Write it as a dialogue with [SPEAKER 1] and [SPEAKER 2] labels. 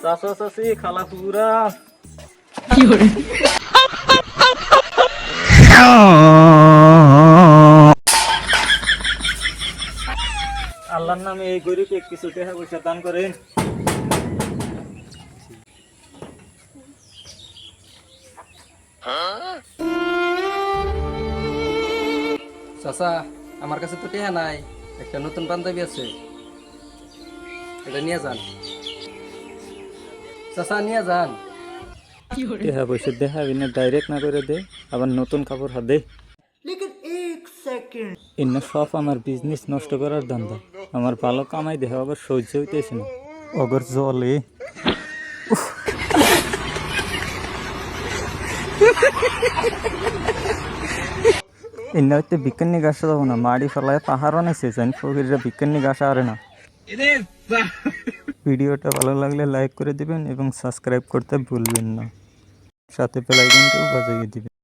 [SPEAKER 1] চাচা চাচি খালা পুরা আল্লাহর নামে এই গরিবকে কিছু টাকা পয়সা দান করেন।
[SPEAKER 2] চাচা আমার কাছে তো টেহা নাই, একটা নতুন বান্ধবী আছে, এটা নিয়ে যান। চাচা নিয়ে যান।
[SPEAKER 1] টাকা পয়সা দেখাবি না, ডাইরেক্ট না করে দে, আবার নতুন কাপড় হাতে এনে সব আমার বিজনেস নষ্ট করার ধান্দা। আমার ভালো কামাই দেখা আবার সহ্য হইতেছে না অগর জলে। এনে হইতে বিজ্ঞানী গাছ যাবো না, মাড়ি ফেলায় পাহাড়ও নেছে জানি ফকিররা বিজ্ঞানী গাছ আরে না। ভিডিওটা ভালো লাগলে লাইক করে দিবেন এবং সাবস্ক্রাইব করতে ভুলবেন না, সাথে বেল আইকনটাও বাজিয়ে দিবেন।